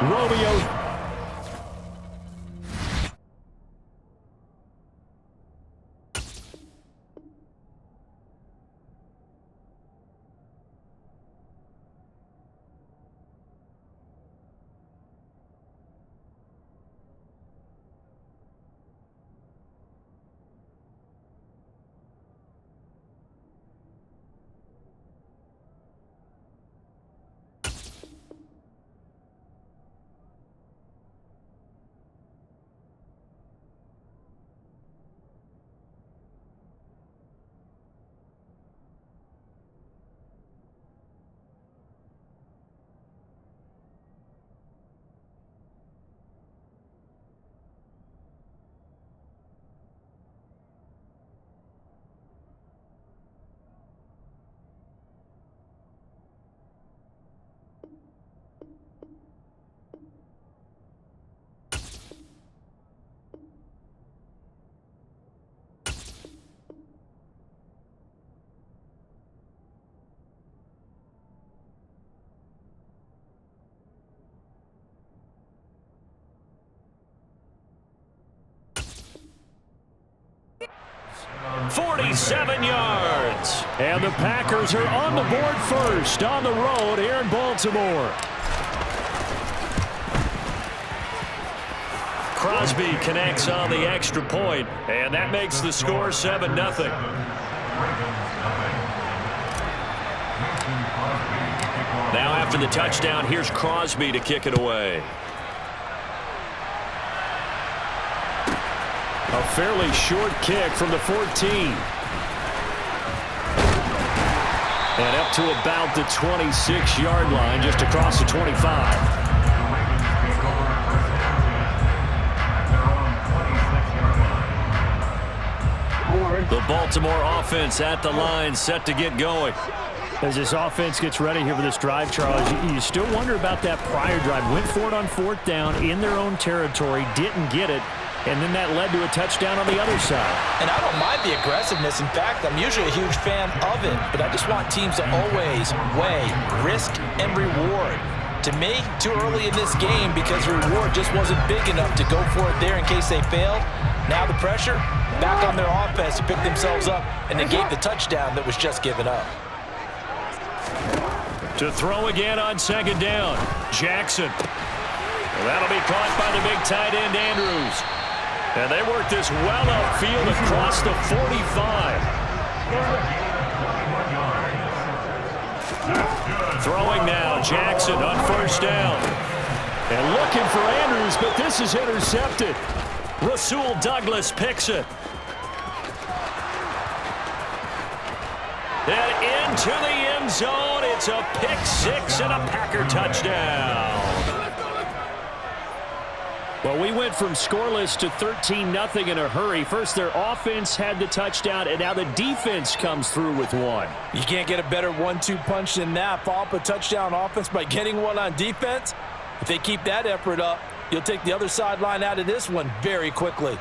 Romeo. .47 yards. And the Packers are on the board first on the road here in Baltimore. Crosby connects on the extra point, and that makes the score 7-0. Now after the touchdown, here's Crosby to kick it away. A fairly short kick from the 14. And up to about the 26-yard line, just across the 25. The Baltimore offense at the line, set to get going. As this offense gets ready here for this drive, Charles, you still wonder about that prior drive. Went for it on 4th down in their own territory, didn't get it. And then that led to a touchdown on the other side. And I don't mind the aggressiveness. In fact, I'm usually a huge fan of it. But I just want teams to always weigh risk and reward. To me, too early in this game because the reward just wasn't big enough to go for it there in case they failed. Now the pressure back on their offense to pick themselves up and negate the touchdown that was just given up. To throw again on 2nd down. Jackson. Well, that'll be caught by the big tight end, Andrews. And they work this well upfield across the 45. Throwing now, Jackson on 1st down. And looking for Andrews, but this is intercepted. Rasul Douglas picks it. And into the end zone. It's a pick six and a Packer touchdown. Well, we went from scoreless to 13-0 in a hurry. First, their offense had the touchdown, and now the defense comes through with one. You can't get a better 1-2 punch than that. Follow up a touchdown offense by getting one on defense. If they keep that effort up, you'll take the other sideline out of this one very quickly.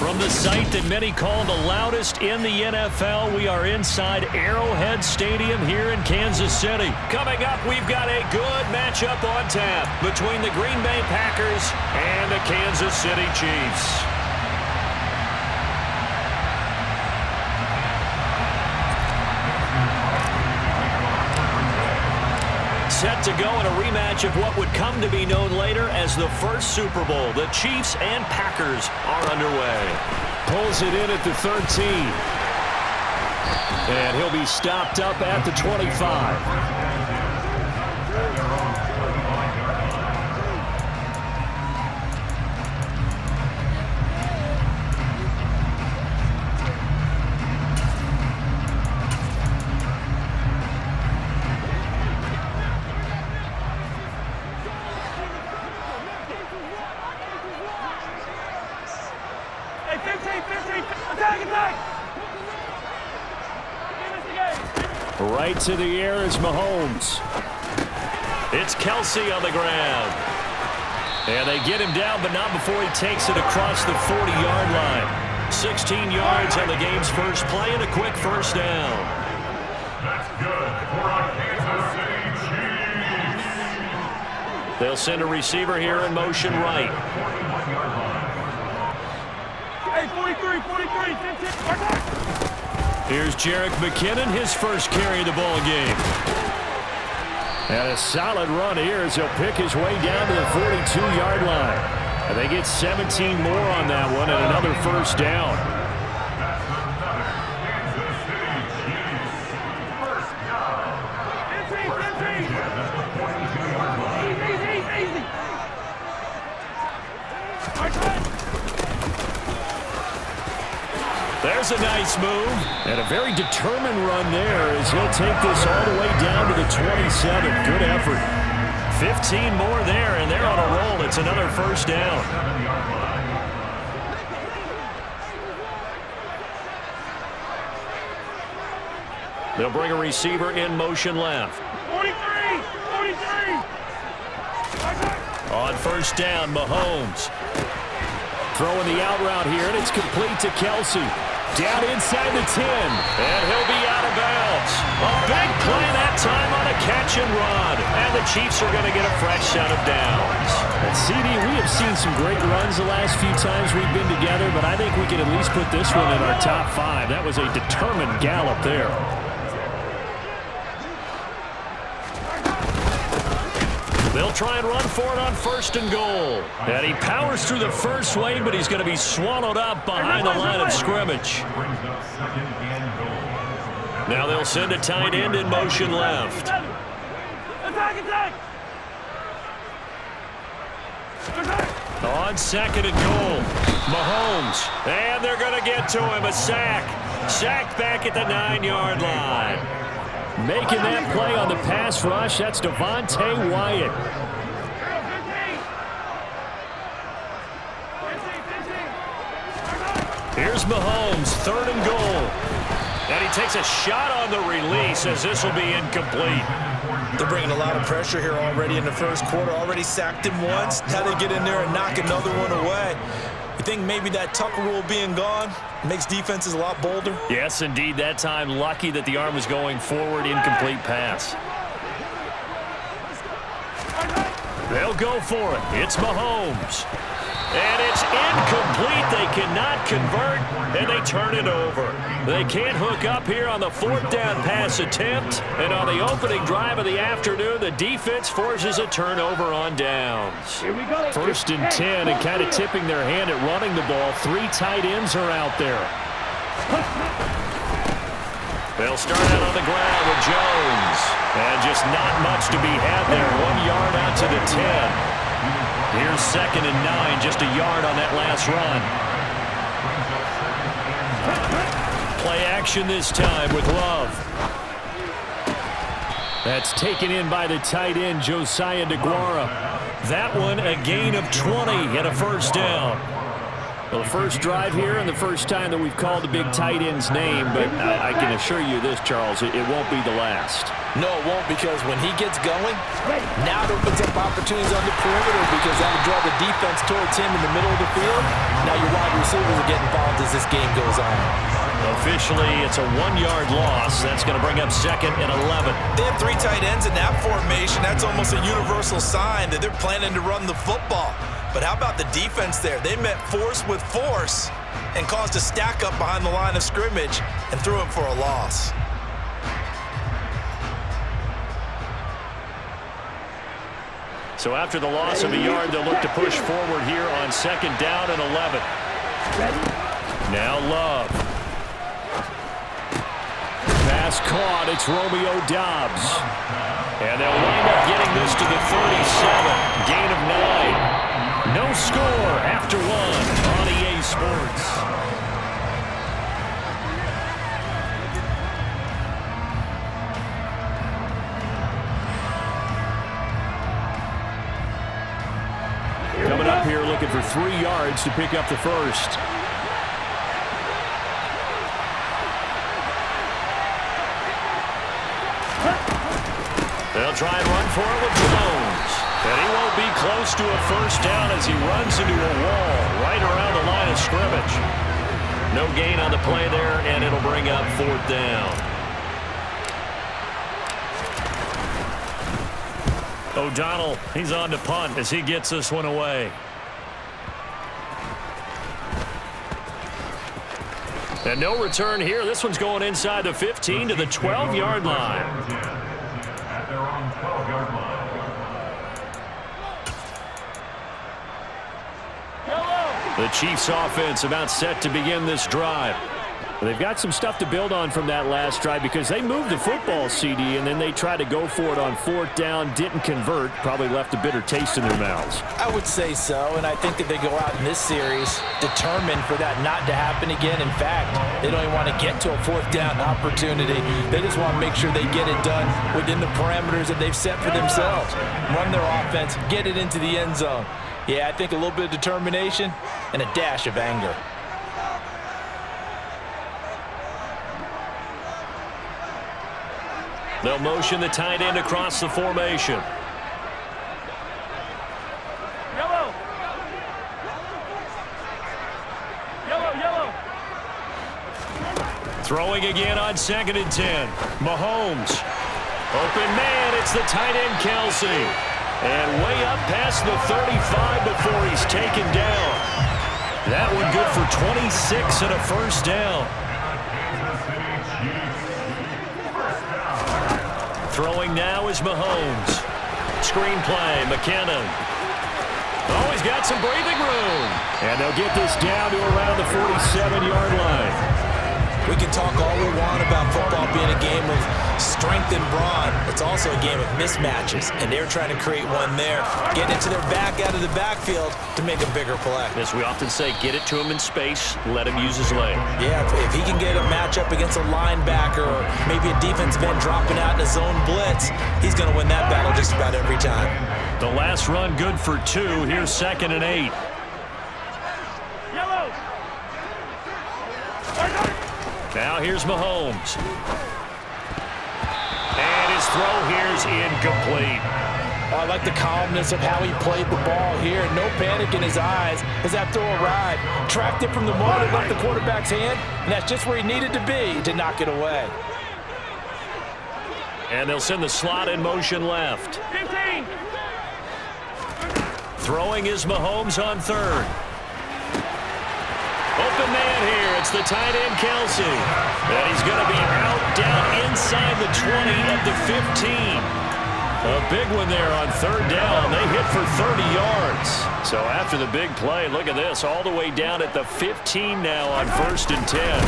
From the site that many call the loudest in the NFL, we are inside Arrowhead Stadium here in Kansas City. Coming up, we've got a good matchup on tap between the Green Bay Packers and the Kansas City Chiefs. Set to go in a rematch of what would come to be known later as the first Super Bowl. The Chiefs and Packers are underway. Pulls it in at the 13. And he'll be stopped up at the 25. Right to the air is Mahomes. It's Kelsey on the ground. And they get him down, but not before he takes it across the 40-yard line. 16 yards on the game's first play and a quick first down. That's good for our Kansas City Chiefs. They'll send a receiver here in motion right. Hey, 43, 15. Here's Jerick McKinnon, his first carry of the ball game. And a solid run here as he'll pick his way down to the 42-yard line. And they get 17 more on that one and another first down. There's a nice move, and a very determined run there as he'll take this all the way down to the 27. Good effort. 15 more there, and they're on a roll. It's another first down. They'll bring a receiver in motion left. 43! On first down, Mahomes. Throwing the out route here, and it's complete to Kelsey. Down inside the 10, and he'll be out of bounds. A big play that time on a catch and run, and the Chiefs are going to get a fresh set of downs. And CD, we have seen some great runs the last few times we've been together, but I think we can at least put this one in our top 5. That was a determined gallop there. They'll try and run for it on first and goal. And he powers through the first wave, but he's going to be swallowed up behind the line of scrimmage. Now they'll send a tight end in motion left. On second and goal, Mahomes. And they're going to get to him. A sack. Sacked back at the 9-yard line. Making that play on the pass rush, that's Devontae Wyatt. Here's Mahomes, third and goal. And he takes a shot on the release as this will be incomplete. They're bringing a lot of pressure here already in the first quarter. Already sacked him once. Now they get in there and knock another one away. You think maybe that Tucker rule being gone makes defenses a lot bolder? Yes, indeed. That time, lucky that the arm was going forward. Incomplete pass. They'll go for it. It's Mahomes. And it's incomplete. They cannot convert, and they turn it over. They can't hook up here on the fourth down pass attempt. And on the opening drive of the afternoon, the defense forces a turnover on downs. First and 10, and kind of tipping their hand at running the ball. 3 tight ends are out there. They'll start out on the ground with Jones. And just not much to be had there. 1 yard out to the 10. Here's second and 9, just a yard on that last run. Play action this time with Love. That's taken in by the tight end, Josiah DeGuara. That one a gain of 20 and a first down. Well, the first drive here and the first time that we've called the big tight end's name, but I can assure you this, Charles, it won't be the last. No, it won't, because when he gets going, now it opens up opportunities on the perimeter because that'll draw the defense towards him in the middle of the field. Now your wide receivers are getting involved as this game goes on. Officially, it's a 1-yard loss. That's going to bring up 2nd and 11. They have 3 tight ends in that formation. That's almost a universal sign that they're planning to run the football. But how about the defense there? They met force with force and caused a stack up behind the line of scrimmage and threw him for a loss. So after the loss of a yard, they'll look to push forward here on 2nd down and 11. Now Love. Pass caught. It's Romeo Doubs. And they'll wind up getting this to the 37. Gain of 9. No score after 1 on EA Sports. Coming up here looking for 3 yards to pick up the first. They'll try and run for it with Jones. And he won't be close to a first down as he runs into a wall right around the line of scrimmage. No gain on the play there, and it'll bring up 4th down. O'Donnell, he's on to punt as he gets this one away. And no return here. This one's going inside the 15 to the 12-yard line. At their own 12-yard line. The Chiefs offense about set to begin this drive. They've got some stuff to build on from that last drive because they moved the football, CD, and then they tried to go for it on 4th down, didn't convert, probably left a bitter taste in their mouths. I would say so, and I think that they go out in this series determined for that not to happen again. In fact, they don't even want to get to a 4th down opportunity. They just want to make sure they get it done within the parameters that they've set for themselves. Run their offense, get it into the end zone. Yeah, I think a little bit of determination and a dash of anger. They'll motion the tight end across the formation. Yellow. Yellow, yellow. Throwing again on 2nd and 10. Mahomes. Open man, it's the tight end Kelsey. And way up past the 35 before he's taken down. That one good for 26 and a first down. Throwing now is Mahomes. Screen play, McKinnon. Oh, he's got some breathing room. And they'll get this down to around the 47-yard line. We can talk all we want about football being a game of strength and brawn. It's also a game of mismatches, and they're trying to create one there. Get into their back out of the backfield to make a bigger play. As we often say, get it to him in space, let him use his leg. Yeah, if he can get a matchup against a linebacker or maybe a defensive end dropping out in a zone blitz, he's going to win that battle just about every time. The last run good for 2. Here's 2nd and 8. Yellow. Now here's Mahomes. And his throw here's incomplete. I like the calmness of how he played the ball here. No panic in his eyes as that throw arrived. Tracked it from the moment it left the quarterback's hand, and that's just where he needed to be to knock it away. And they'll send the slot in motion left. 15. Throwing is Mahomes on 3rd. Open man here. It's the tight end Kelsey. And he's going to be out down inside the 20 at the 15. A big one there on 3rd down. They hit for 30 yards. So after the big play, look at this. All the way down at the 15 now on 1st and 10.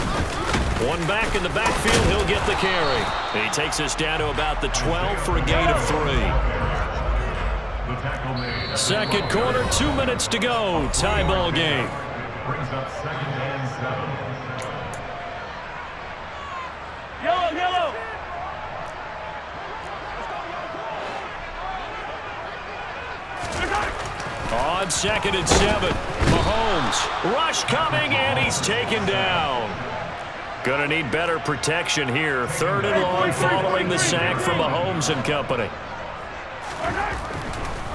One back in the backfield. He'll get the carry. He takes us down to about the 12 for a gain of 3. Second quarter, 2 minutes to go. Tie ball game. Brings up 2nd and 7. Yellow, yellow. On 2nd and 7, Mahomes. Rush coming, and he's taken down. Gonna need better protection here. 3rd and long following the sack from Mahomes and company.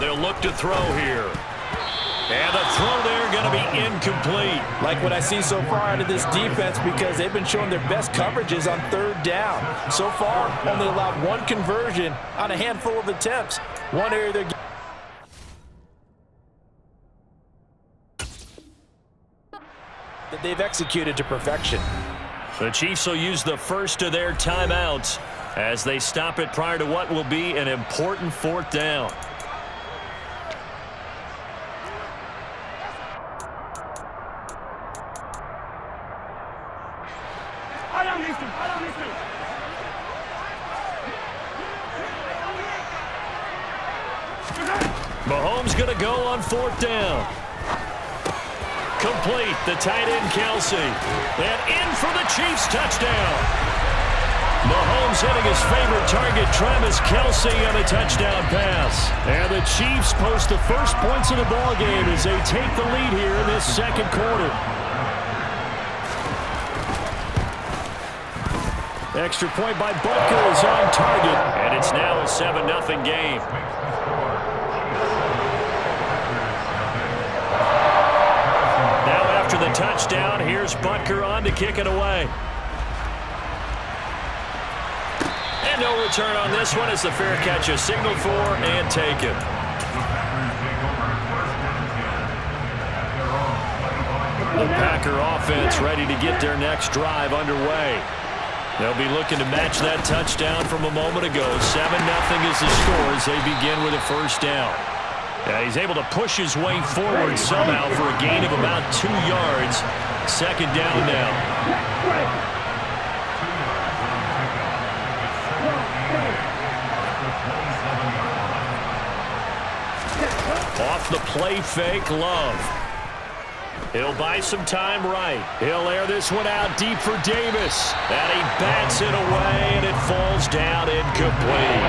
They'll look to throw here. And the throw there going to be incomplete. Like what I see so far out of this defense, because they've been showing their best coverages on 3rd down. So far, only allowed 1 conversion on a handful of attempts. One area they're that they've executed to perfection. The Chiefs will use the first of their timeouts as they stop it prior to what will be an important 4th down. Mahomes going to go on 4th down. Complete, the tight end Kelsey. And in for the Chiefs touchdown. Mahomes hitting his favorite target, Travis Kelsey, on a touchdown pass. And the Chiefs post the first points of the ballgame as they take the lead here in this 2nd quarter. Extra point by Butker is on target, and it's now a 7-0 game. Now after the touchdown, here's Butker on to kick it away. And no return on this one as the fair catch is signaled for and taken. The Packer offense ready to get their next drive underway. They'll be looking to match that touchdown from a moment ago. 7-0 is the score as they begin with a 1st down. He's able to push his way forward somehow for a gain of about 2 yards. 2nd down now. Off the play fake, Love. He'll buy some time right. He'll air this one out deep for Davis. And he bats it away, and it falls down incomplete.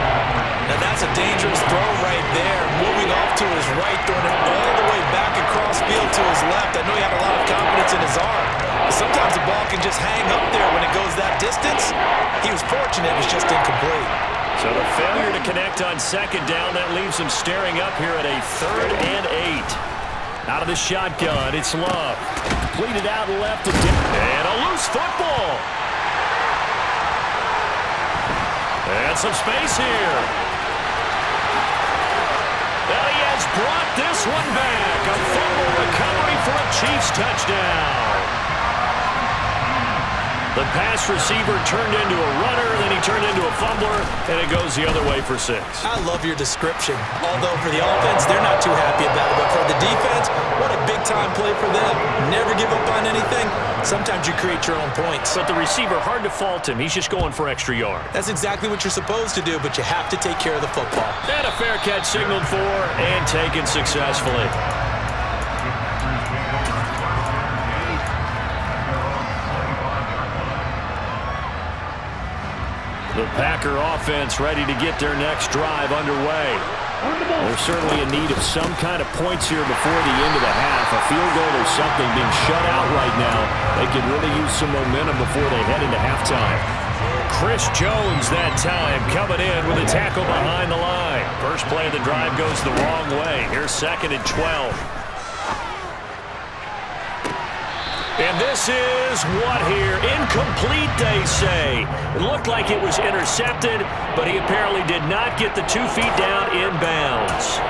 Now that's a dangerous throw right there. Moving off to his right, throwing it all the way back across field to his left. I know he had a lot of confidence in his arm. But sometimes the ball can just hang up there when it goes that distance. He was fortunate it was just incomplete. So the failure to connect on 2nd down, that leaves him staring up here at a 3rd and 8. Out of the shotgun, it's Love. Completed out left. And a loose football. And some space here. And he has brought this one back. A fumble recovery for a Chiefs touchdown. The pass receiver turned into a runner, then he turned into a fumbler, and it goes the other way for 6. I love your description. Although for the offense, they're not too happy about it. But for the defense, what a big-time play for them. Never give up on anything. Sometimes you create your own points. But the receiver, hard to fault him. He's just going for extra yard. That's exactly what you're supposed to do, but you have to take care of the football. And a fair catch signaled for and taken successfully. The Packer offense ready to get their next drive underway. They're certainly in need of some kind of points here before the end of the half. A field goal or something being shut out right now. They could really use some momentum before they head into halftime. Chris Jones that time coming in with a tackle behind the line. First play of the drive goes the wrong way. Here's 2nd and 12. And this is what here? Incomplete, they say. It looked like it was intercepted, but he apparently did not get the 2 feet down in bounds.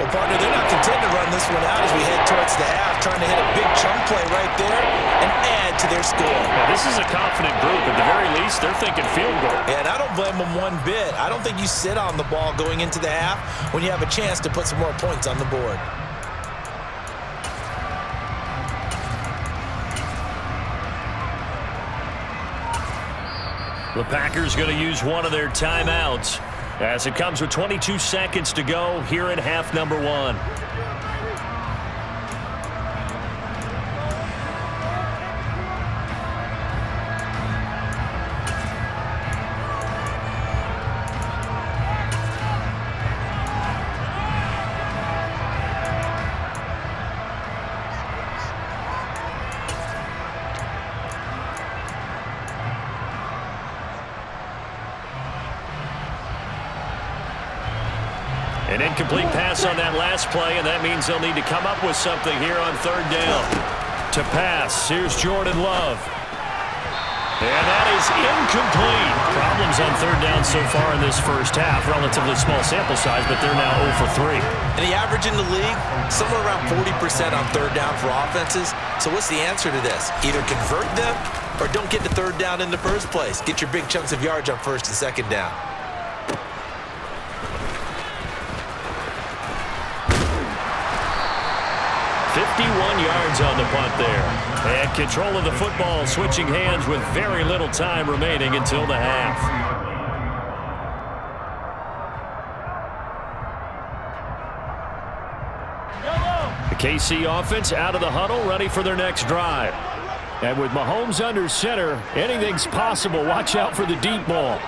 Well, partner, they're not content to run this one out as we head towards the half, trying to hit a big chunk play right there and add to their score. Now, this is a confident group. At the very least, they're thinking field goal. And I don't blame them one bit. I don't think you sit on the ball going into the half when you have a chance to put some more points on the board. The Packers going to use one of their timeouts as it comes with 22 seconds to go here in half number 1. An incomplete pass on that last play, and that means they'll need to come up with something here on third down. To pass, here's Jordan Love. And that is incomplete. Problems on third down so far in this first half. Relatively small sample size, but they're now 0 for 3. And the average in the league, somewhere around 40% on third down for offenses. So what's the answer to this? Either convert them or don't get to third down in the first place. Get your big chunks of yards on first and second down. Yards on the punt there. And control of the football, switching hands with very little time remaining until the half. The KC offense out of the huddle, ready for their next drive. And with Mahomes under center, anything's possible. Watch out for the deep ball.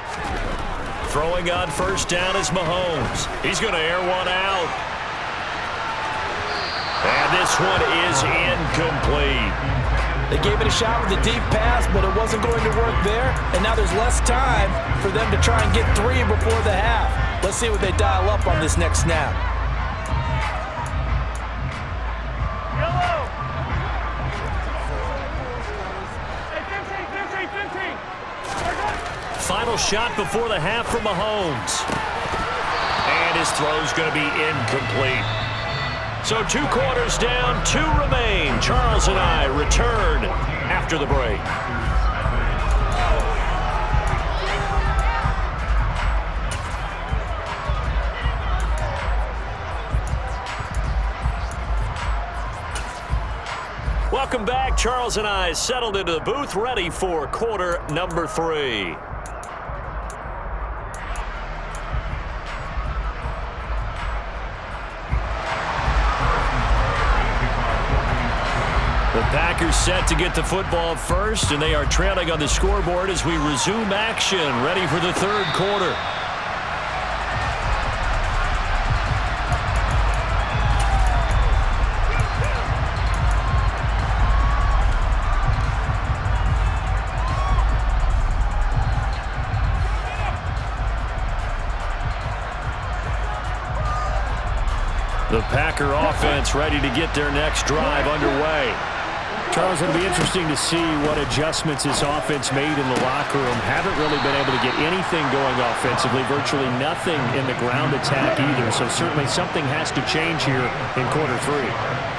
Throwing on first down is Mahomes. He's going to air one out. And this one is incomplete. They gave it a shot with a deep pass, but it wasn't going to work there. And now there's less time for them to try and get 3 before the half. Let's see what they dial up on this next snap. Yellow. Hey, 15. Final shot before the half from Mahomes. And his throw's going to be incomplete. So 2 quarters down, 2 remain. Charles and I return after the break. Welcome back. Charles and I settled into the booth, ready for quarter number 3. The Packers set to get the football first, and they are trailing on the scoreboard as we resume action, ready for the third quarter. The Packer offense ready to get their next drive underway. Charles, it'll be interesting to see what adjustments this offense made in the locker room. Haven't really been able to get anything going offensively, virtually nothing in the ground attack either. So certainly something has to change here in quarter 3.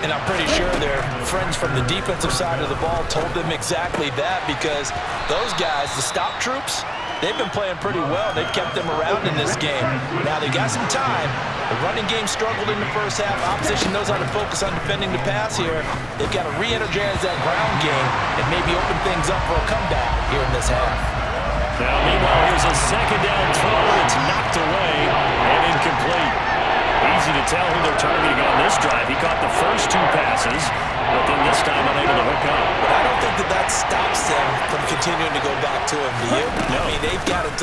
And I'm pretty sure their friends from the defensive side of the ball told them exactly that, because those guys, the stop troops, they've been playing pretty well. They've kept them around in this game. Now they got some time. The running game struggled in the first half. Opposition knows how to focus on defending the pass here. They've got to re-energize that ground game and maybe open things up for a comeback here in this half. Now, meanwhile, here's a second down throw. It's knocked away and incomplete. Easy to tell who they're targeting on this drive. He caught the first 2 passes, but then this time unable to hook up. But I don't think that stops them from continuing to go back to him, do you? No. I mean, they've got a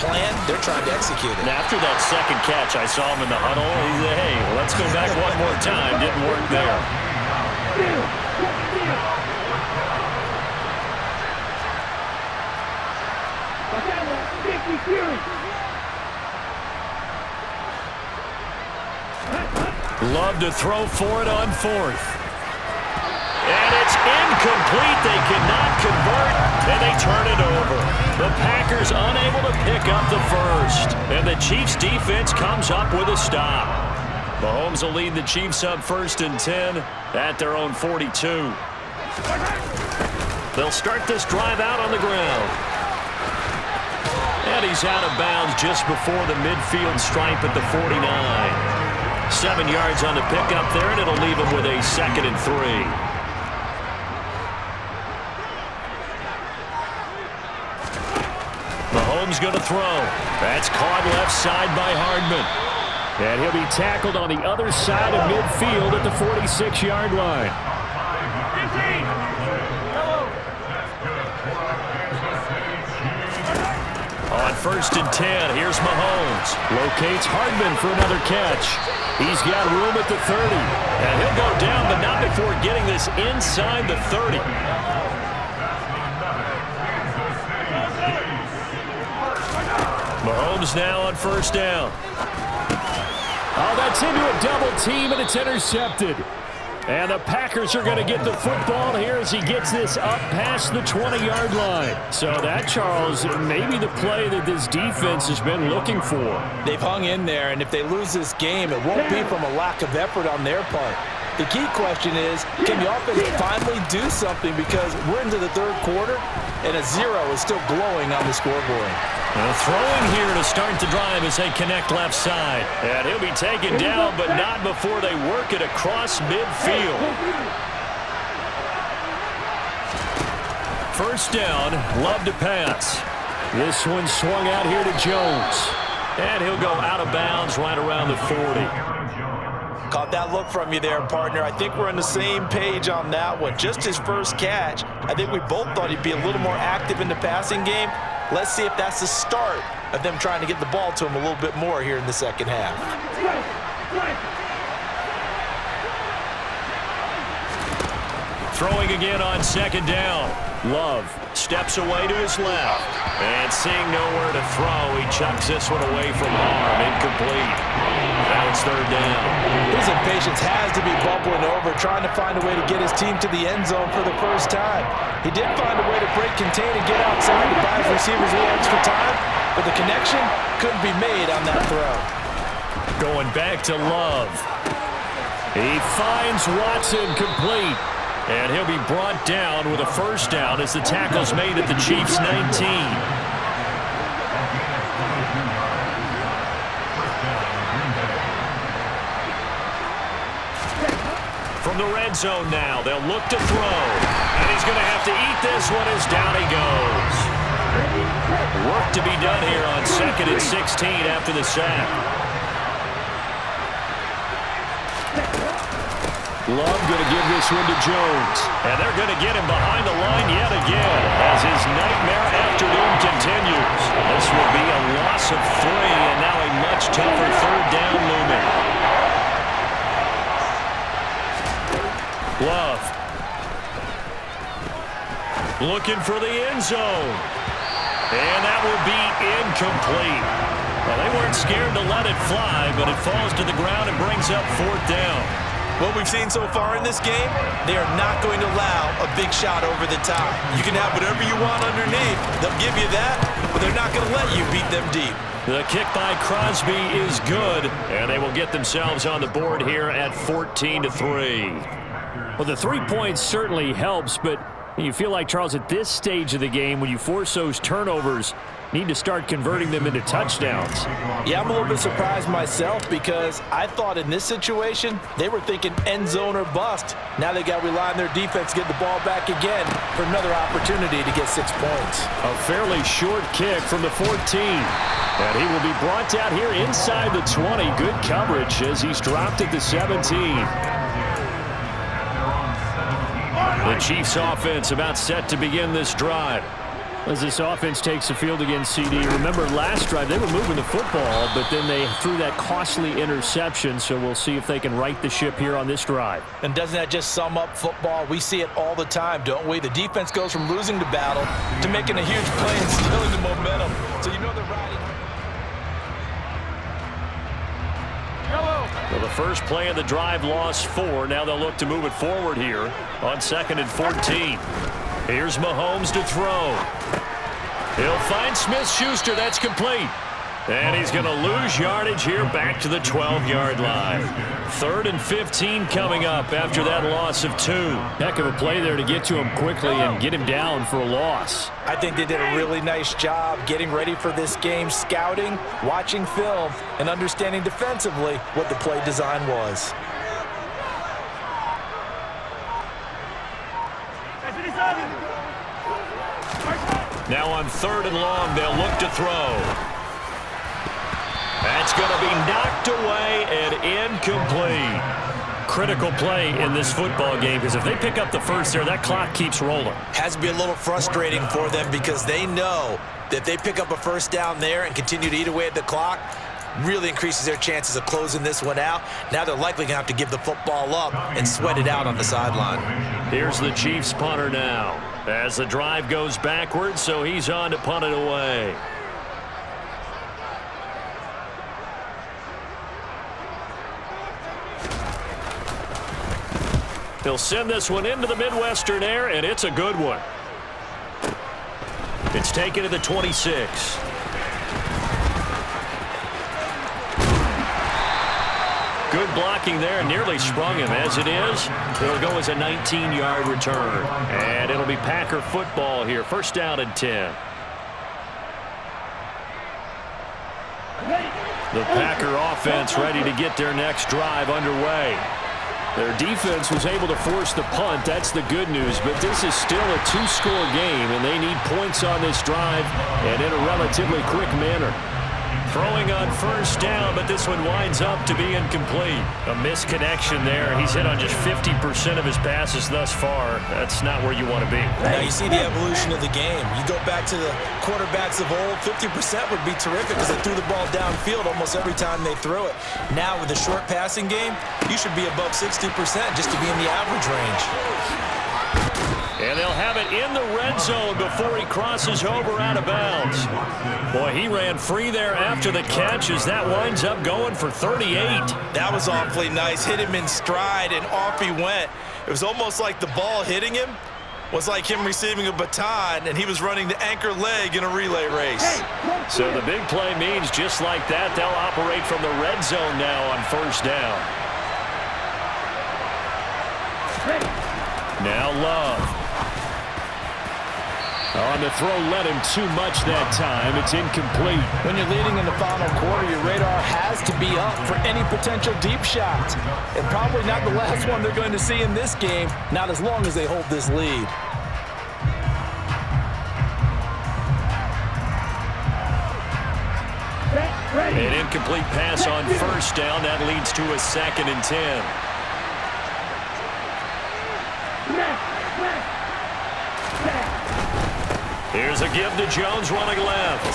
plan. They're trying to execute it. And after that second catch, I saw him in the huddle. He said, hey, let's go back one more time. Didn't work there. Love to throw for it on 4th. And it's incomplete. They cannot convert, and they turn it over. The Packers unable to pick up the first. And the Chiefs' defense comes up with a stop. Mahomes will lead the Chiefs up 1st and 10 at their own 42. They'll start this drive out on the ground. And he's out of bounds just before the midfield stripe at the 49. 7 yards on the pickup there, and it'll leave him with a 2nd and 3. Mahomes going to throw. That's caught left side by Hardman. And he'll be tackled on the other side of midfield at the 46-yard line. 15. On 1st and 10, here's Mahomes. Locates Hardman for another catch. He's got room at the 30. And he'll go down, but not before getting this inside the 30. Mahomes now on 1st down. Oh, Gets into a double team, and it's intercepted. And the Packers are going to get the football here as he gets this up past the 20-yard line. So that, Charles, may be the play that this defense has been looking for. They've hung in there, and if they lose this game, it won't be from a lack of effort on their part. The key question is, can the offense finally do something, because we're into the third quarter, and a 0 is still glowing on the scoreboard. Throwing here to start the drive as they connect left side. And he'll be taken down, but not before they work it across midfield. First down, Love to pass. This one swung out here to Jones. And he'll go out of bounds right around the 40. Caught that look from you there, partner. I think we're on the same page on that one. Just his first catch. I think we both thought he'd be a little more active in the passing game. Let's see if that's the start of them trying to get the ball to him a little bit more here in the second half. Throwing again on second down. Love steps away to his left. And seeing nowhere to throw, he chucks this one away from harm. Incomplete. Now it's third down. His impatience has to be bubbling over, trying to find a way to get his team to the end zone for the first time. He did find a way to break contain and get outside to buy his receivers a little extra time, but the connection couldn't be made on that throw. Going back to Love. He finds Watson complete. And he'll be brought down with a first down as the tackle's made at the Chiefs' 19. From the red zone now, they'll look to throw. And he's going to have to eat this one as down he goes. Work to be done here on 2nd and 16 after the sack. Love going to give this one to Jones. And they're going to get him behind the line yet again as his nightmare afternoon continues. This will be a loss of 3 and now a much tougher third down looming. Love. Looking for the end zone. And that will be incomplete. Well, they weren't scared to let it fly, but it falls to the ground and brings up fourth down. What we've seen so far in this game, they are not going to allow a big shot over the top. You can have whatever you want underneath. They'll give you that, but they're not going to let you beat them deep. The kick by Crosby is good, and they will get themselves on the board here at 14-3. Well, the 3 points certainly helps, but you feel like, Charles, at this stage of the game, when you force those turnovers, need to start converting them into touchdowns. Yeah, I'm a little bit surprised myself because I thought in this situation they were thinking end zone or bust. Now they got to rely on their defense to get the ball back again for another opportunity to get 6 points. A fairly short kick from the 14. And he will be brought down here inside the 20. Good coverage as he's dropped at the 17. The Chiefs offense about set to begin this drive. As this offense takes the field against CD. Remember last drive they were moving the football, but then they threw that costly interception, so we'll see if they can right the ship here on this drive. And doesn't that just sum up football? We see it all the time, don't we? The defense goes from losing the battle to making a huge play and stealing the momentum. So you know they're riding. Well, the first play of the drive lost 4. Now they'll look to move it forward here on 2nd and 14. Here's Mahomes to throw. He'll find Smith-Schuster. That's complete. And he's going to lose yardage here back to the 12-yard line. 3rd and 15 coming up after that loss of 2. Heck of a play there to get to him quickly and get him down for a loss. I think they did a really nice job getting ready for this game, scouting, watching film, and understanding defensively what the play design was. Now on 3rd and long, they'll look to throw. That's going to be knocked away and incomplete. Critical play in this football game because if they pick up the first there, that clock keeps rolling. Has to be a little frustrating for them because they know that if they pick up a first down there and continue to eat away at the clock, really increases their chances of closing this one out. Now they're likely going to have to give the football up and sweat it out on the sideline. Here's the Chiefs punter now as the drive goes backwards, so he's on to punt it away. They'll send this one into the Midwestern air, and it's a good one. It's taken to the 26. Good blocking there, nearly sprung him. As it is, it'll go as a 19-yard return. And it'll be Packer football here. First down and 10. The Packer offense ready to get their next drive underway. Their defense was able to force the punt. That's the good news. But this is still a two-score game, and they need points on this drive and in a relatively quick manner. Throwing on first down, but this one winds up to be incomplete. A misconnection there. He's hit on just 50% of his passes thus far. That's not where you want to be. Now you see the evolution of the game. You go back to the quarterbacks of old, 50% would be terrific because they threw the ball downfield almost every time they threw it. Now with the short passing game, you should be above 60% just to be in the average range. And they'll have it in the red zone before he crosses over out of bounds. Boy, he ran free there after the catch as that winds up going for 38. That was awfully nice. Hit him in stride, and off he went. It was almost like the ball hitting him was like him receiving a baton, and he was running the anchor leg in a relay race. So the big play means just like that, they'll operate from the red zone now on first down. Now Love. On the throw, led him too much that time. It's incomplete. When you're leading in the final quarter, your radar has to be up for any potential deep shots. And probably not the last one they're going to see in this game, not as long as they hold this lead. An incomplete pass on first down. That leads to a 2nd and 10. Here's a give to Jones running left.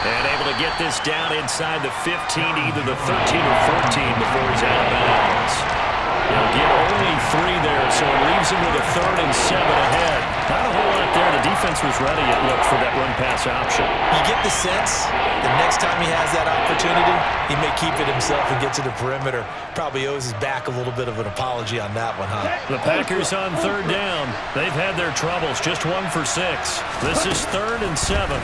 And able to get this down inside the 15, either the 13 or 14 before he's out of bounds. He'll get only 3 there, so it leaves him with a 3rd and 7 ahead. Not a whole lot there. The defense was ready, it looked, for that run-pass option. You get the sense the next time he has that opportunity, he may keep it himself and get to the perimeter. Probably owes his back a little bit of an apology on that one, huh? The Packers on 3rd down. They've had their troubles, just 1 for 6. This is 3rd and 7.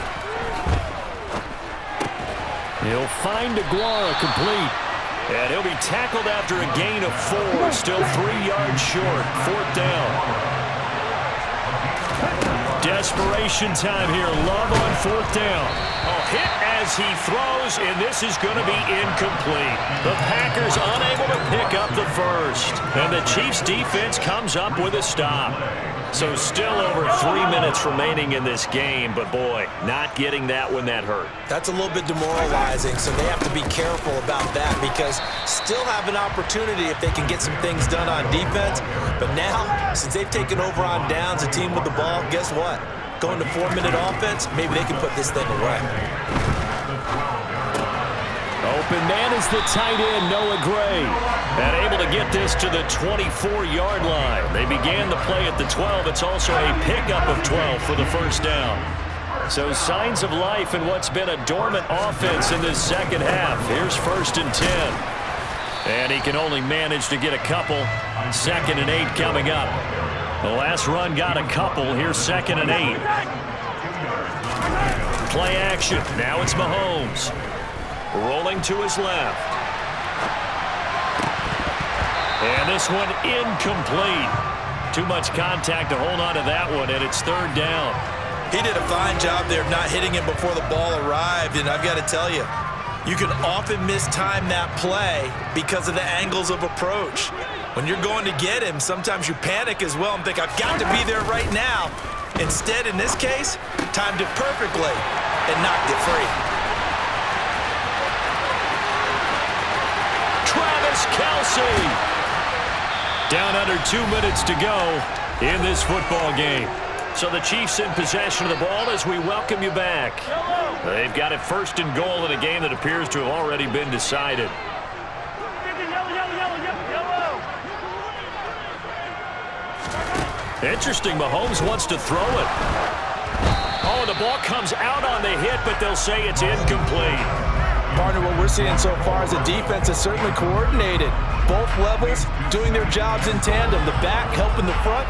He'll find Aguara complete. And he'll be tackled after a gain of 4. Still 3 yards short. 4th down. Desperation time here. Love on 4th down. A hit as he throws, and this is going to be incomplete. The Packers unable to pick up the first. And the Chiefs defense comes up with a stop. So still over 3 minutes remaining in this game, but boy, not getting that when that hurt. That's a little bit demoralizing, so they have to be careful about that because still have an opportunity if they can get some things done on defense. But now, since they've taken over on downs, a team with the ball, guess what? Going to 4-minute offense, maybe they can put this thing away. Open man is the tight end, Noah Gray. And able to get this to the 24-yard line. They began the play at the 12. It's also a pickup of 12 for the first down. So signs of life in what's been a dormant offense in this second half. Here's 1st and 10. And he can only manage to get a couple. 2nd and 8 coming up. The last run got a couple. Here's 2nd and 8. Play action. Now it's Mahomes. Rolling to his left. And this one incomplete. Too much contact to hold on to that one, and it's 3rd down. He did a fine job there of not hitting him before the ball arrived, and I've got to tell you, you can often mistime that play because of the angles of approach. When you're going to get him, sometimes you panic as well and think, I've got to be there right now. Instead, in this case, timed it perfectly and knocked it free. Kelsey. Down under 2 minutes to go in this football game. So the Chiefs in possession of the ball as we welcome you back. They've got it 1st and goal in a game that appears to have already been decided. Interesting, Mahomes wants to throw it. Oh, the ball comes out on the hit, but they'll say it's incomplete. Partner, what we're seeing so far is the defense is certainly coordinated. Both levels doing their jobs in tandem. The back helping the front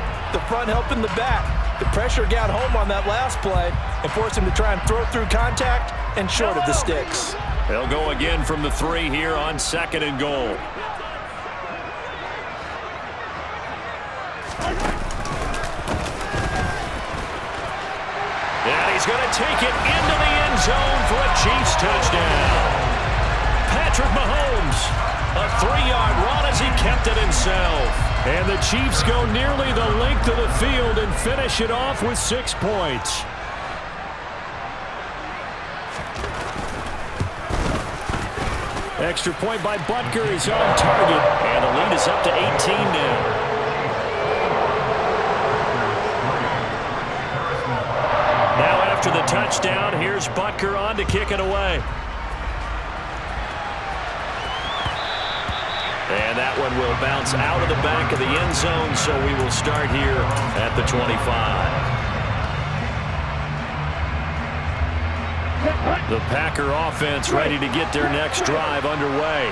helping the back. The pressure got home on that last play and forced him to try and throw through contact and short of the sticks. They'll go again from the 3 here on 2nd and goal. And he's going to take it into the end zone for a Chiefs touchdown. Patrick Mahomes, a 3-yard run as he kept it himself. And the Chiefs go nearly the length of the field and finish it off with 6 points. Extra point by Butker is on target, and the lead is up to 18 now. Now after the touchdown, here's Butker on to kick it away. And that one will bounce out of the back of the end zone, so we will start here at the 25. The Packer offense ready to get their next drive underway.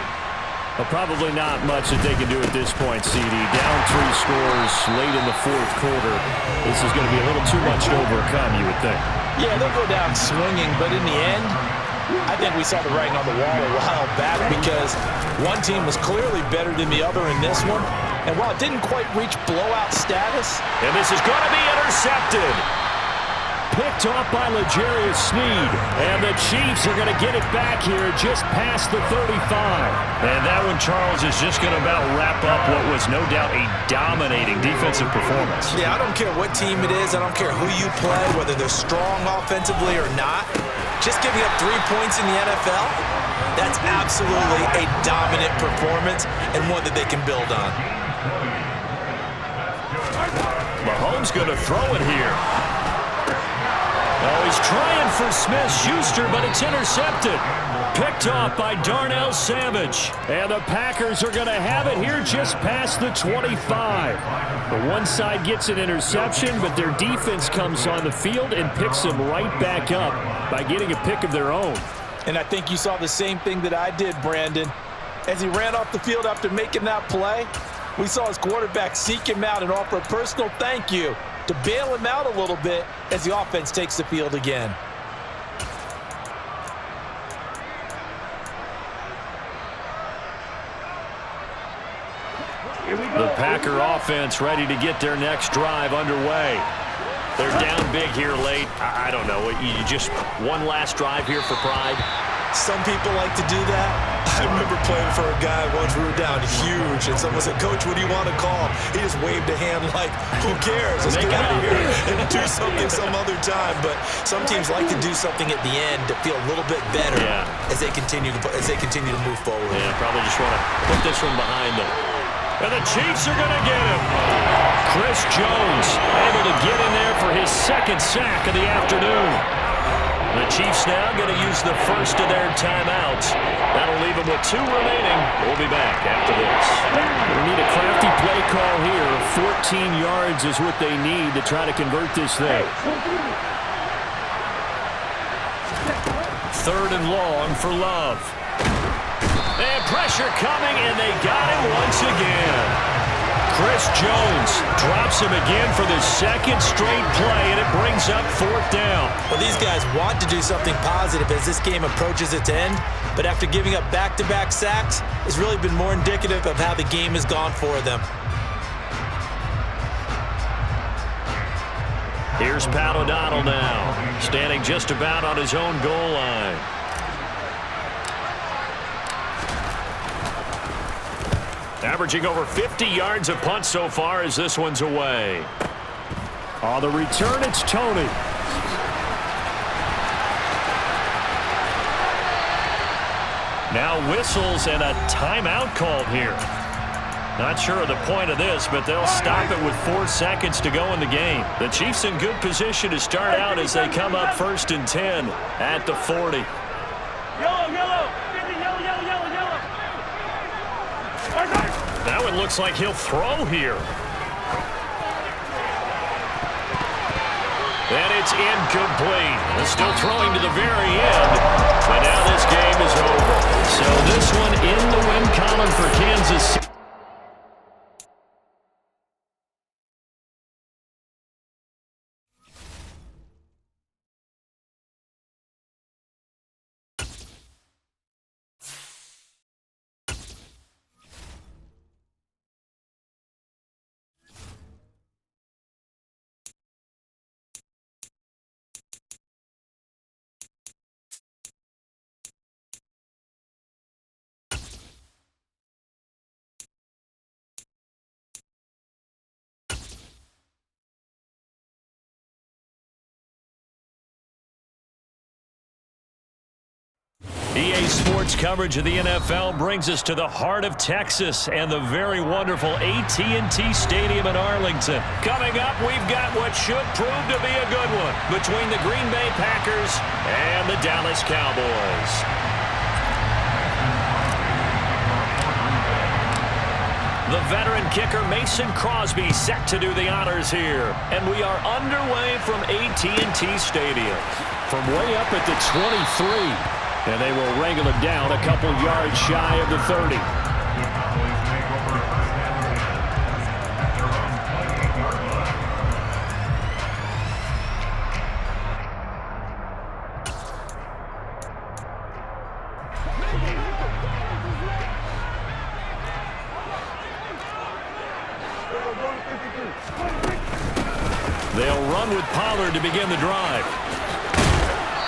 Well, probably not much that they can do at this point, CD. Down 3 scores late in the 4th quarter. This is going to be a little too much to overcome, you would think. Yeah, they'll go down swinging, but in the end, I think we saw the writing on the wall a while back because one team was clearly better than the other in this one. And while it didn't quite reach blowout status. And this is going to be intercepted. Picked off by L'Jarius Sneed. And the Chiefs are going to get it back here just past the 35. And that one, Charles, is just going to about wrap up what was no doubt a dominating defensive performance. Yeah, I don't care what team it is. I don't care who you play, whether they're strong offensively or not. Just giving up 3 points in the NFL, that's absolutely a dominant performance and one that they can build on. Mahomes going to throw it here. Oh, he's trying for Smith-Schuster, but it's intercepted. Picked off by Darnell Savage. And the Packers are going to have it here just past the 25. The one side gets an interception, but their defense comes on the field and picks them right back up by getting a pick of their own. And I think you saw the same thing that I did, Brandon. As he ran off the field after making that play, we saw his quarterback seek him out and offer a personal thank you to bail him out a little bit as the offense takes the field again. The Packer offense ready to get their next drive underway. They're down big here late. I don't know. You just one last drive here for pride. Some people like to do that. I remember playing for a guy once. We were down huge, and someone said, "Coach, what do you want to call?" He just waved a hand like, "Who cares? Let's get out of here and do something some other time." But some teams like to do something at the end to feel a little bit better as they continue to move forward. Yeah, probably just want to put this one behind them. And the Chiefs are going to get him. Chris Jones able to get in there for his 2nd sack of the afternoon. The Chiefs now going to use the first of their timeouts. That'll leave them with 2 remaining. We'll be back after this. They need a crafty play call here. 14 yards is what they need to try to convert this thing. 3rd and long for Love. And pressure coming, and they got him once again. Chris Jones drops him again for the 2nd straight play, and it brings up 4th down. Well, these guys want to do something positive as this game approaches its end, but after giving up back-to-back sacks, it's really been more indicative of how the game has gone for them. Here's Pat O'Donnell now, standing just about on his own goal line. Averaging over 50 yards a punt so far as this one's away. On the return, it's Tony. Now whistles and a timeout called here. Not sure of the point of this, but they'll stop it with 4 seconds to go in the game. The Chiefs in good position to start out as they come up 1st and 10 at the 40. Yellow, yellow. Yellow. Now it looks like he'll throw here. And it's incomplete. Still throwing to the very end. And now this game is over. So this one in the win column for Kansas City. EA Sports coverage of the NFL brings us to the heart of Texas and the very wonderful AT&T Stadium in Arlington. Coming up, we've got what should prove to be a good one between the Green Bay Packers and the Dallas Cowboys. The veteran kicker Mason Crosby set to do the honors here. And we are underway from AT&T Stadium. From way up at the 23. And they will wrangle it down a couple yards shy of the 30. They'll run with Pollard to begin the drive.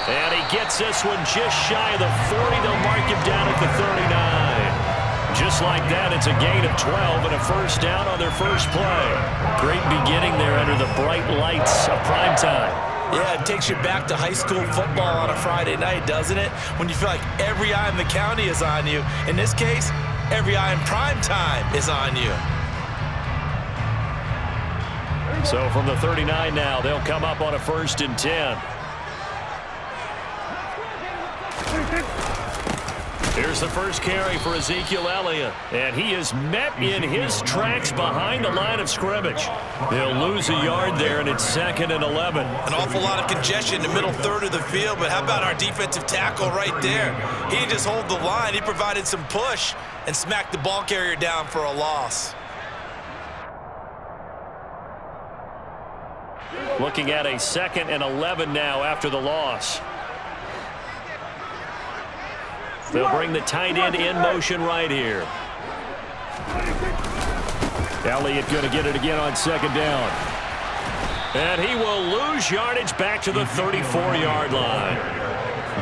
And he gets this one just shy of the 40. They'll mark him down at the 39. Just like that, it's a gain of 12 and a first down on their first play. Great beginning there under the bright lights of primetime. Yeah, it takes you back to high school football on a Friday night, doesn't it? When you feel like every eye in the county is on you. In this case, every eye in primetime is on you. So from the 39 now, they'll come up on a 1st and 10. Here's the first carry for Ezekiel Elliott, and he is met in his tracks behind the line of scrimmage. They'll lose a yard there, and it's 2nd and 11. An awful lot of congestion in the middle third of the field, but how about our defensive tackle right there? He didn't just hold the line. He provided some push and smacked the ball carrier down for a loss. Looking at a 2nd and 11 now after the loss. They'll bring the tight end in motion right here. Elliott going to get it again on 2nd down. And he will lose yardage back to the 34-yard line.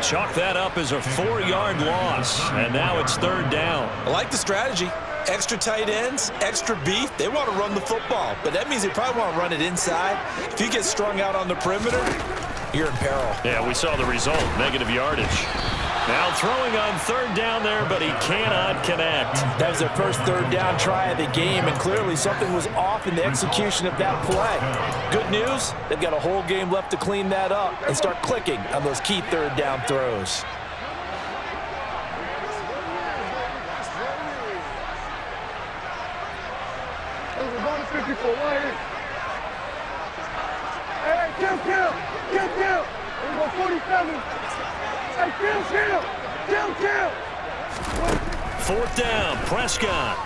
Chalk that up as a 4-yard loss, and now it's 3rd down. I like the strategy. Extra tight ends, extra beef. They want to run the football, but that means they probably want to run it inside. If you get strung out on the perimeter, you're in peril. Yeah, we saw the result, negative yardage. Now throwing on 3rd down there, but he cannot connect. That was their first 3rd down try of the game, and clearly something was off in the execution of that play. Good news, they've got a whole game left to clean that up and start clicking on those key 3rd down throws. Hey, kill. We go 47. Hey, kill. 4th down, Prescott.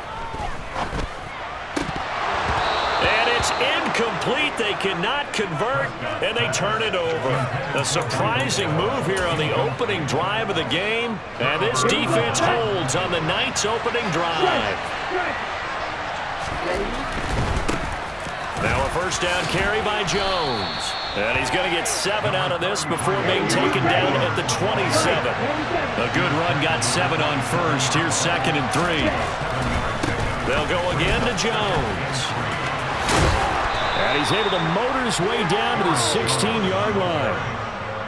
And it's incomplete. They cannot convert, and they turn it over. A surprising move here on the opening drive of the game, and this defense holds on the night's opening drive. Now a 1st down carry by Jones. And he's going to get 7 out of this before being taken down at the 27. A good run got 7 on 1st. Here's 2nd and 3. They'll go again to Jones. And he's able to motor his way down to the 16-yard line.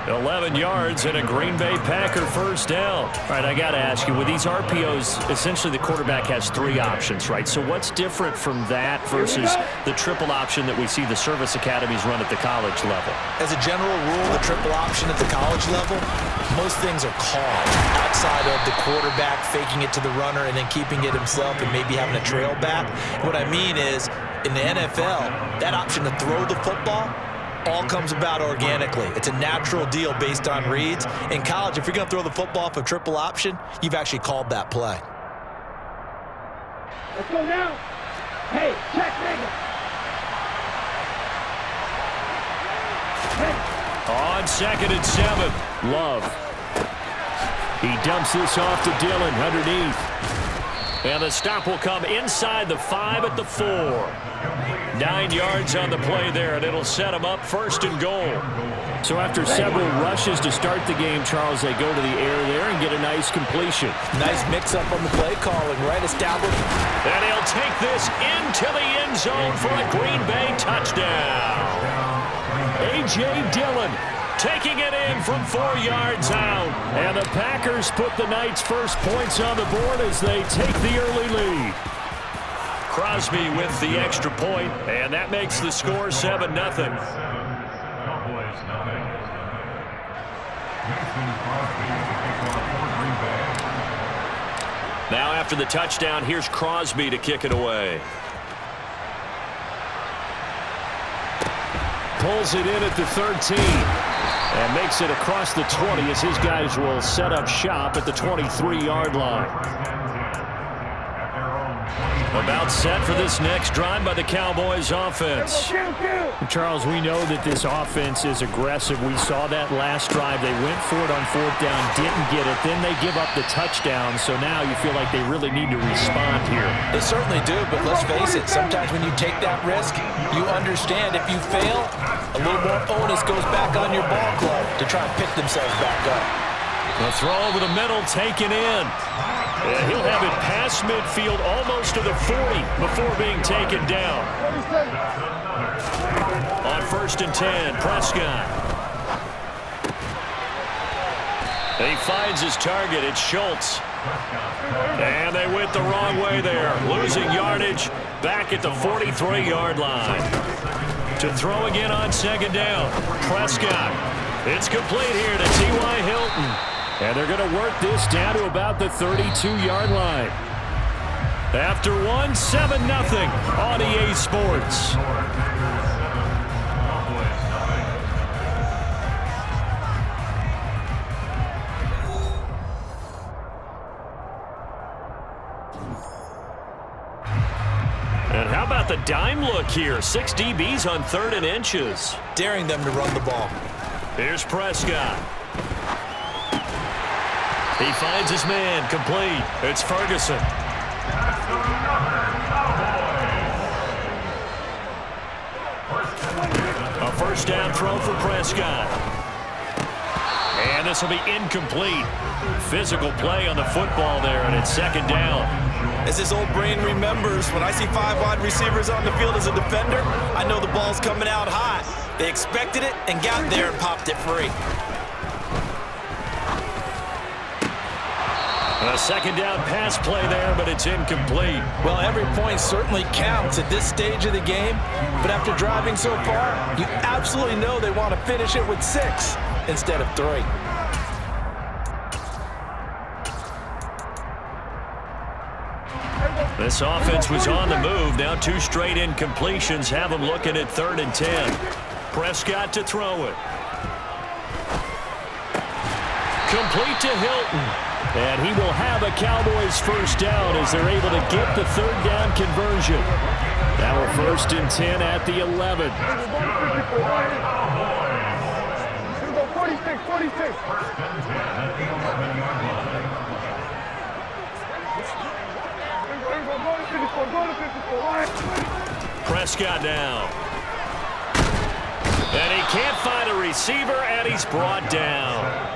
11 yards and a Green Bay Packer 1st down. All right, I got to ask you, with these RPOs, essentially the quarterback has 3 options, right? So what's different from that versus the triple option that we see the service academies run at the college level? As a general rule, the triple option at the college level, most things are called outside of the quarterback faking it to the runner and then keeping it himself and maybe having a trail back. What I mean is, in the NFL, that option to throw the football, all comes about organically. It's a natural deal based on reads. In college, if you're going to throw the football off a triple option, you've actually called that play. Let's go now. Hey, check, nigga. On 2nd and 7, Love. He dumps this off to Dillon underneath. And the stop will come inside the 5 at the 4. 9 yards on the play there, and it'll set him up 1st and goal. So after several rushes to start the game, Charles, they go to the air there and get a nice completion. Nice mix-up on the play calling, right? Established. And he'll take this into the end zone for a Green Bay touchdown. A.J. Dillon taking it in from 4 yards out. And the Packers put the Knights' first points on the board as they take the early lead. Crosby with the extra point, and that makes the score 7-0. Now after the touchdown, here's Crosby to kick it away. Pulls it in at the 13 and makes it across the 20 as his guys will set up shop at the 23-yard line. About set for this next drive by the Cowboys offense. Charles, we know that this offense is aggressive. We saw that last drive. They went for it on 4th down, didn't get it. Then they give up the touchdown. So now you feel like they really need to respond here. They certainly do, but let's face it, sometimes when you take that risk, you understand if you fail, a little more onus goes back on your ball club to try and pick themselves back up. The throw over the middle taken in. And he'll have it past midfield almost to the 40 before being taken down. On 1st and 10, Prescott. He finds his target. It's Schultz. And they went the wrong way there. Losing yardage back at the 43-yard line. To throw again on 2nd down. Prescott. It's complete here to T.Y. Hilton. And they're going to work this down to about the 32-yard line. After 1, 7-0 on EA Sports. And how about the dime look here? 6 DBs on 3rd and inches. Daring them to run the ball. Here's Prescott. He finds his man, complete. It's Ferguson. A 1st down throw for Prescott. And this will be incomplete. Physical play on the football there, and it's 2nd down. As his old brain remembers, when I see 5 wide receivers on the field as a defender, I know the ball's coming out hot. They expected it and got there and popped it free. A 2nd down pass play there, but it's incomplete. Well, every point certainly counts at this stage of the game, but after driving so far, you absolutely know they want to finish it with 6 instead of 3. This offense was on the move. Now 2 straight incompletions have them looking at 3rd and 10. Prescott to throw it. Complete to Hilton. And he will have a Cowboys 1st down as they're able to get the 3rd down conversion. Now a 1st and 10 at the 11. 46. Prescott down. And he can't find a receiver, and he's brought down.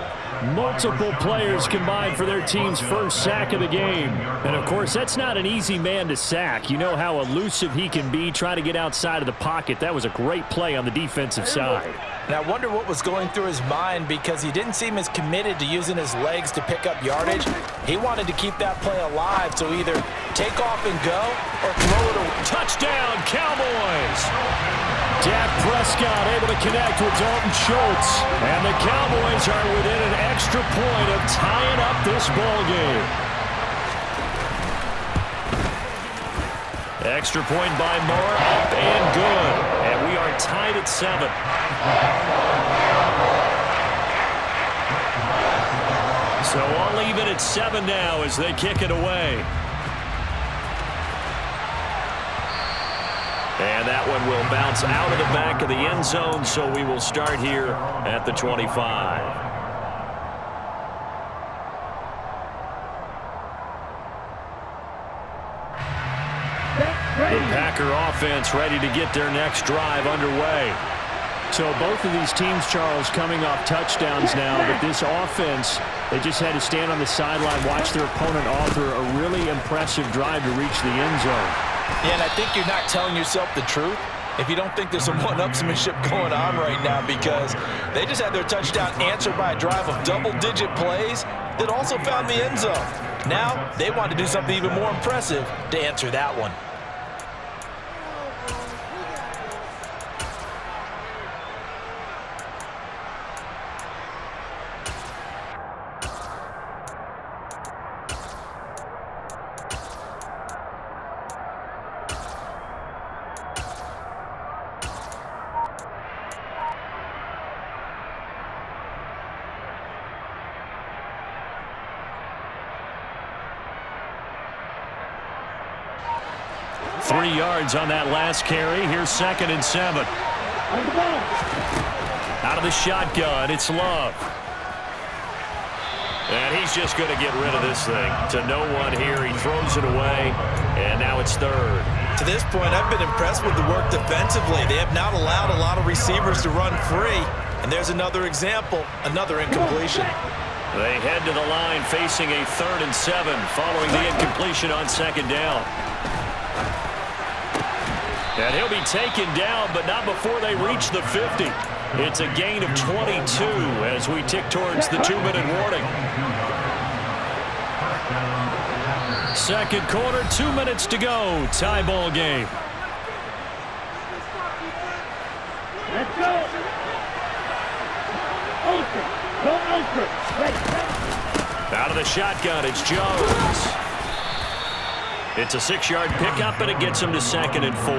Multiple players combined for their team's first sack of the game. And, of course, that's not an easy man to sack. You know how elusive he can be, trying to get outside of the pocket. That was a great play on the defensive side. And I wonder what was going through his mind, because he didn't seem as committed to using his legs to pick up yardage. He wanted to keep that play alive, so either take off and go or throw it away. Touchdown, Cowboys! Dak Prescott able to connect with Dalton Schultz. And the Cowboys are within an extra point of tying up this ball game. Extra point by Moore, up and good. And we are tied at 7. So I'll leave it at 7 now as they kick it away. And that one will bounce out of the back of the end zone, so we will start here at the 25. The Packer offense ready to get their next drive underway. So both of these teams, Charles, coming off touchdowns now, but this offense, they just had to stand on the sideline, watch their opponent author a really impressive drive to reach the end zone. Yeah, and I think you're not telling yourself the truth if you don't think there's some one-upsmanship going on right now, because they just had their touchdown answered by a drive of double-digit plays that also found the end zone. Now they want to do something even more impressive to answer that one. Three yards on that last carry. Here's 2nd and 7. Out of the shotgun, it's Love. And he's just going to get rid of this thing. To no one here. He throws it away, and now it's 3rd. To this point, I've been impressed with the work defensively. They have not allowed a lot of receivers to run free. And there's another example, another incompletion. They head to the line facing a 3rd and 7 following the incompletion on 2nd down. And he'll be taken down, but not before they reach the 50. It's a gain of 22 as we tick towards the 2-minute warning. Second quarter, 2 minutes to go. Tie ball game. Let's go. Ultra. Go ultra. Out of the shotgun, it's Jones. It's a 6-yard pickup, and it gets him to 2nd and 4.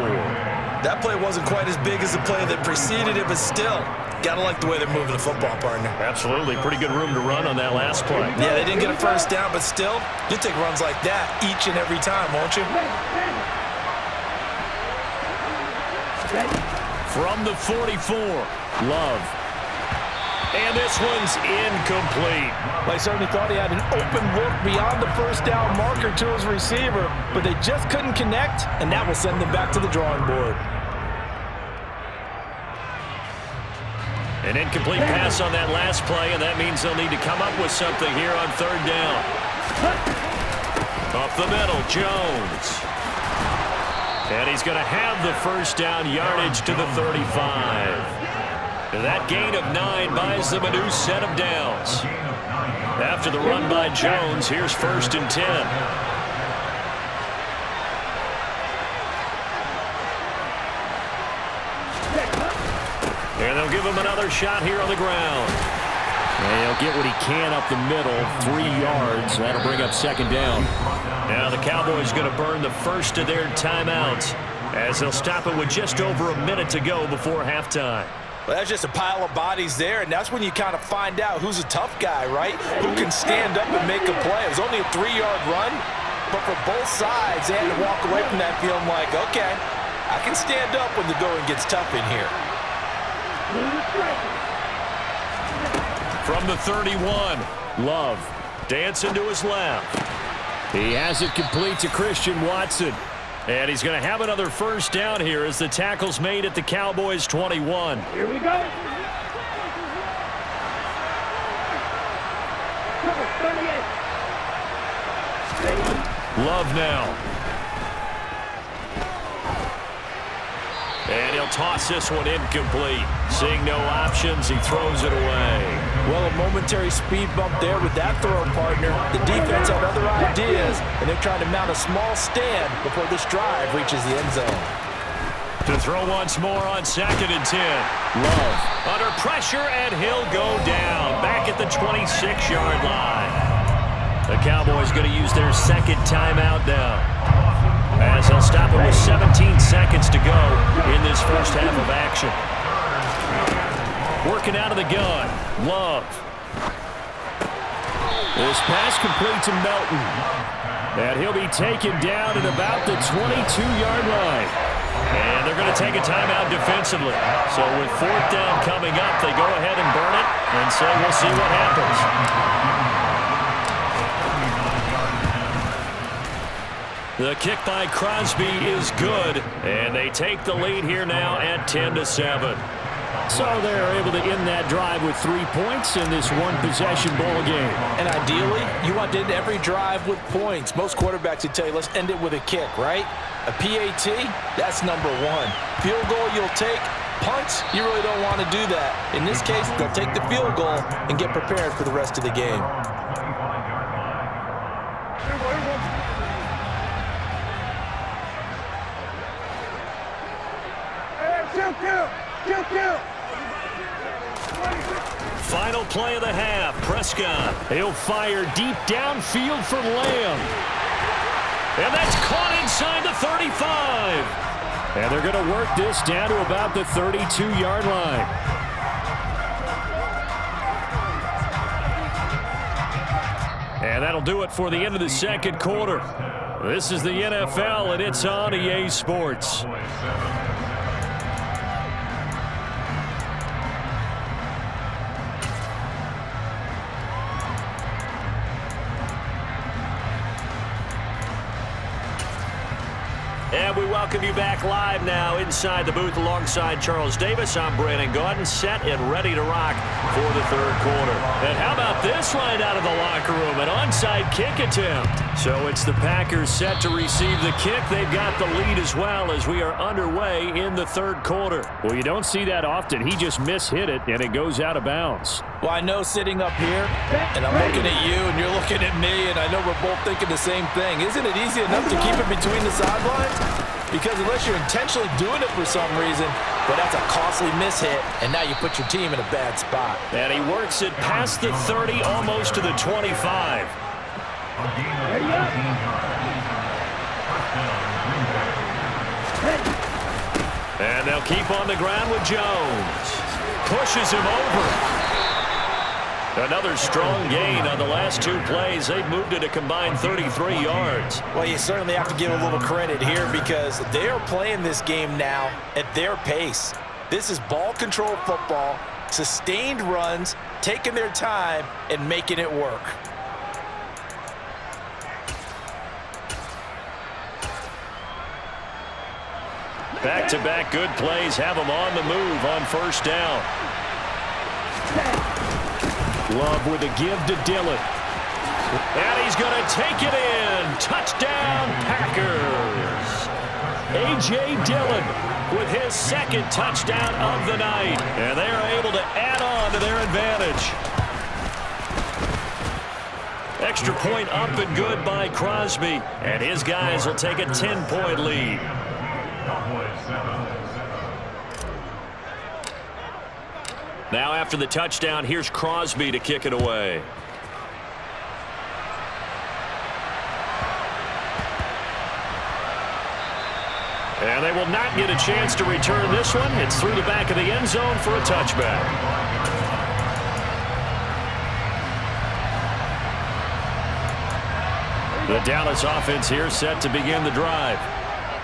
That play wasn't quite as big as the play that preceded it, but still, gotta like the way they're moving the football, partner. Absolutely. Pretty good room to run on that last play. Yeah, they didn't get a first down, but still, you take runs like that each and every time, won't you? From the 44, Love. And this one's incomplete. They certainly thought he had an open look beyond the first down marker to his receiver, but they just couldn't connect, and that will send them back to the drawing board. An incomplete pass on that last play, and that means they'll need to come up with something here on 3rd down. Up the middle, Jones. And he's going to have the first down yardage to the 35. That gain of 9 buys them a new set of downs. After the run by Jones, here's 1st and 10. And they'll give him another shot here on the ground. And he'll get what he can up the middle, 3 yards. That'll bring up 2nd down. Now the Cowboys going to burn the first of their timeouts as they'll stop it with just over a minute to go before halftime. Well, that's just a pile of bodies there, and that's when you kind of find out who's a tough guy, right? Who can stand up and make a play. It was only a 3-yard run, but for both sides, they had to walk away from that feeling like, okay, I can stand up when the going gets tough in here. From the 31, Love dancing to his left. He has it complete to Christian Watson. And he's going to have another first down here as the tackle's made at the Cowboys' 21. Here we go. 38. Love now. And he'll toss this one incomplete. Seeing no options, he throws it away. Well, a momentary speed bump there with that throw, partner. The defense had other ideas, and they're trying to mount a small stand before this drive reaches the end zone. To throw once more on 2nd and 10. Love under pressure, and he'll go down back at the 26-yard line. The Cowboys going to use their 2nd timeout now, as they'll stop it with 17 seconds to go in this first half of action. Working out of the gun. Love. This pass complete to Melton. And he'll be taken down at about the 22-yard line. And they're going to take a timeout defensively. So with 4th down coming up, they go ahead and burn it and say we'll see what happens. The kick by Crosby is good, and they take the lead here now at 10-7. So they're able to end that drive with 3 points in this one-possession ball game. And ideally, you want to end every drive with points. Most quarterbacks would tell you, let's end it with a kick, right? A PAT, that's number 1. Field goal you'll take. Punts, you really don't want to do that. In this case, they'll take the field goal and get prepared for the rest of the game. Final play of the half. Prescott. He'll fire deep downfield for Lamb. And that's caught inside the 35. And they're going to work this down to about the 32-yard line. And that'll do it for the end of the second quarter. This is the NFL, and it's on EA Sports. And we welcome you back live now inside the booth alongside Charles Davis. I'm Brandon Gaudin, set and ready to rock for the third quarter. And how about this right out of the locker room? An onside kick attempt. So it's the Packers set to receive the kick. They've got the lead as well as we are underway in the third quarter. Well, you don't see that often. He just mishit it, and it goes out of bounds. Well, I know sitting up here, and I'm looking at you, and you're looking at me, and I know we're both thinking the same thing. Isn't it easy enough to keep it between the sidelines? Because unless you're intentionally doing it for some reason, but that's a costly mishit, and now you put your team in a bad spot. And he works it past the 30, almost to the 25. And they'll keep on the ground with Jones. Pushes him over. Another strong gain on the last 2 plays. They've moved it a combined 33 yards. Well, you certainly have to give a little credit here because they are playing this game now at their pace. This is ball control football, sustained runs, taking their time, and making it work. Back-to-back good plays have them on the move on first down. Love with a give to Dillon. And he's going to take it in. Touchdown, Packers. A.J. Dillon with his second touchdown of the night. And they are able to add on to their advantage. Extra point up and good by Crosby. And his guys will take a 10-point lead. Now after the touchdown, here's Crosby to kick it away. And they will not get a chance to return this one. It's through the back of the end zone for a touchback. The Dallas offense here set to begin the drive.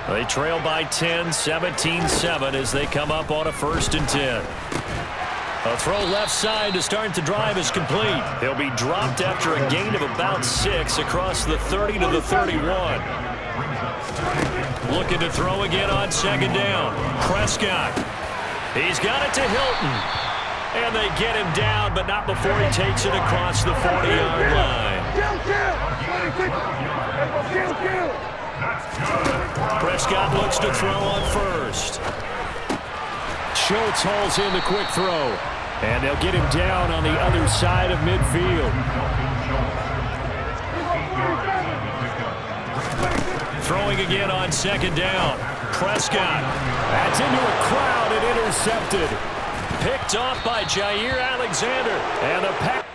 They trail by 10, 17-7 as they come up on a 1st and 10. A throw left side to start the drive is complete. He'll be dropped after a gain of about 6 across the 30 to the 31. Looking to throw again on 2nd down. Prescott. He's got it to Hilton. And they get him down, but not before he takes it across the 40-yard line. Prescott looks to throw on 1st. Schultz hauls in the quick throw. And they'll get him down on the other side of midfield. Throwing again on 2nd down. Prescott. That's into a crowd and intercepted. Picked off by Jair Alexander. And the Packers